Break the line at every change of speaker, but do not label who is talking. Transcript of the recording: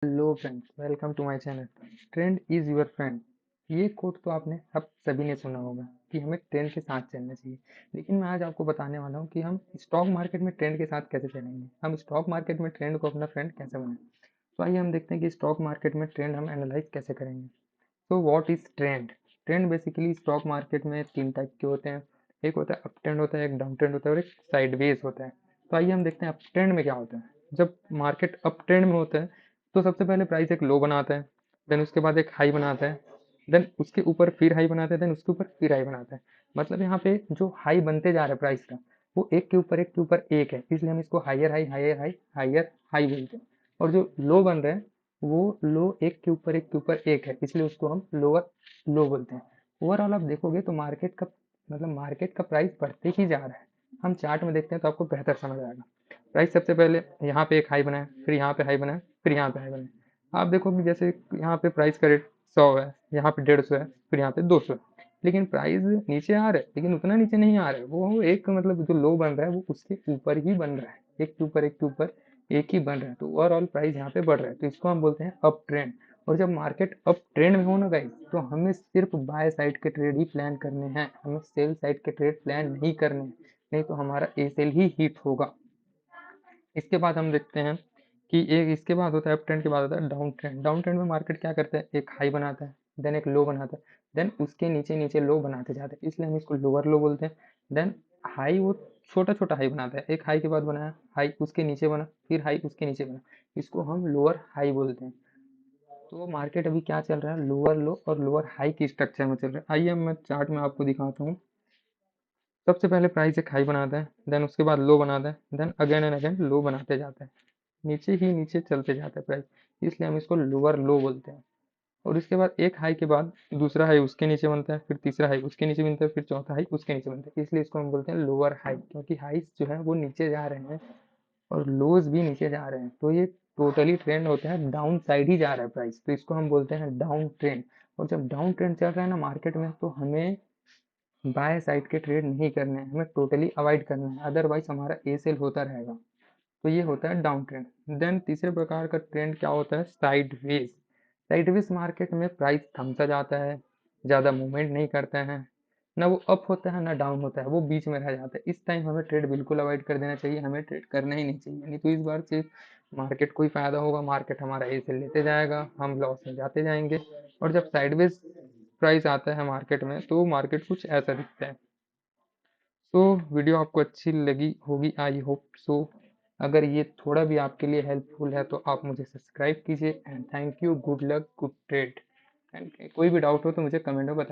Hello friends, welcome to my channel. Trend is your friend. ये quote तो आपने अब सभी ने सुना होगा कि हमें ट्रेंड के साथ चलना चाहिए। लेकिन मैं आज आपको बताने वाला हूँ कि हम स्टॉक मार्केट में ट्रेंड के साथ कैसे चलेंगे, हम स्टॉक मार्केट में ट्रेंड को अपना फ्रेंड कैसे बनाएं। तो आइए हम देखते हैं कि स्टॉक मार्केट में ट्रेंड हम एनालाइज कैसे करेंगे। तो what is trend? Trend basically stock market में तीन टाइप के होते हैं। एक होता है अप ट्रेंड, होता है एक डाउन ट्रेंड होता है और एक साइडवेज होता है। तो आइए हम देखते हैं अप ट्रेंड में क्या होता है। जब मार्केट अप ट्रेंड में होता है तो सबसे पहले प्राइस एक लो बनाता है, देन उसके बाद एक हाई बनाता है, देन उसके ऊपर फिर हाई बनाता है, देन उसके ऊपर फिर हाई बनाता है। मतलब यहाँ पे जो हाई बनते जा रहा है प्राइस का, वो एक के ऊपर एक के ऊपर एक है, इसलिए हम इसको higher high higher high higher high बोलते हैं। और जो लो बन रहा है वो लो एक के ऊपर एक के ऊपर एक है, इसलिए उसको हम लोअर लो बोलते हैं। ओवरऑल आप देखोगे तो मार्केट का प्राइस बढ़ते ही जा रहा है। हम चार्ट में देखते हैं तो आपको बेहतर समझ आएगा। प्राइस सबसे पहले यहाँ पे एक हाई बनाए, फिर यहाँ पे हाई बनाए, फिर यहाँ पे हाई बनाए। आप देखोगे जैसे यहाँ पे प्राइस का रेट 100 है, यहाँ पे 150 है, फिर यहाँ पे 200 है। लेकिन प्राइस नीचे आ रहा है, लेकिन उतना नीचे नहीं आ रहा है। वो एक जो लो बन रहा है वो उसके ऊपर ही बन रहा है, एक के ऊपर एक के ऊपर एक ही बन रहा है। तो ओवरऑल प्राइस यहाँ पे बढ़ रहा है, तो इसको हम बोलते हैं अप ट्रेंड। और जब मार्केट अप ट्रेंड में हो ना गाइस, तो हमें सिर्फ बाय साइड के ट्रेड ही प्लान करने हैं, हमें सेल साइड के ट्रेड प्लान नहीं करने हैं। नहीं तो हमारा ए सेल ही हिट होगा। इसके बाद हम देखते हैं कि एक इसके बाद होता है अप ट्रेंड के बाद होता है डाउन ट्रेंड। डाउन ट्रेंड में मार्केट क्या करता है, एक हाई बनाता है, देन एक लो बनाता है, देन उसके नीचे नीचे लो बनाते जाते हैं, इसलिए हम इसको लोअर लो बोलते हैं। देन हाई वो छोटा छोटा हाई बनाता है, एक हाई के बाद बनाया हाई उसके नीचे बना, फिर हाई उसके नीचे बना, इसको हम लोअर हाई बोलते हैं। तो मार्केट अभी क्या चल रहा है, लोअर लो और लोअर हाई की स्ट्रक्चर में चल रहा है। आइए मैं चार्ट में आपको दिखाता हूँ। सबसे पहले प्राइस एक हाई बनाता है, देन उसके बाद लो बनाता है, देन अगेन एंड अगेन लो बनाते जाता है, नीचे ही नीचे चलते जाता है प्राइस, इसलिए हम इसको लोअर लो बोलते हैं। और इसके बाद एक हाई के बाद दूसरा हाई उसके नीचे बनता है, फिर तीसरा हाई उसके नीचे बनता है, फिर चौथा हाई उसके नीचे बनता है, इसलिए इसको हम बोलते हैं लोअर हाई। क्योंकि हाइस जो है वो नीचे जा रहे हैं और लोज भी नीचे जा रहे हैं, तो ये टोटली ट्रेंड होता है डाउन साइड ही जा रहा है प्राइस, तो इसको हम बोलते हैं डाउन ट्रेंड। और जब डाउन ट्रेंड चल रहा है ना मार्केट में, तो हमें बाय साइड के ट्रेड नहीं करने हैं, हमें टोटली अवॉइड करना है, अदरवाइज हमारा ए सेल होता रहेगा। तो ये होता है डाउन ट्रेंड। देन तीसरे प्रकार का ट्रेंड क्या होता है, साइडवेज। साइडवेज मार्केट में प्राइस थमसा जाता है, ज़्यादा मूवमेंट नहीं करता है, ना वो अप होता है ना डाउन होता है, वो बीच में रह जाता है। इस टाइम हमें ट्रेड बिल्कुल अवॉइड कर देना चाहिए, हमें ट्रेड करना ही नहीं चाहिए। नहीं तो इस बार से मार्केट को ही फायदा होगा, मार्केट हमारा ए से लेते जाएगा, हम लॉस में जाते जाएंगे। और जब साइडवेज प्राइस आता है मार्केट में तो मार्केट कुछ ऐसा दिखता है। तो वीडियो आपको अच्छी लगी होगी, आई होप सो। अगर ये थोड़ा भी आपके लिए हेल्पफुल है तो आप मुझे सब्सक्राइब कीजिए। And thank you, good luck, good trade. And कोई भी डाउट हो तो मुझे कमेंट में बताइए।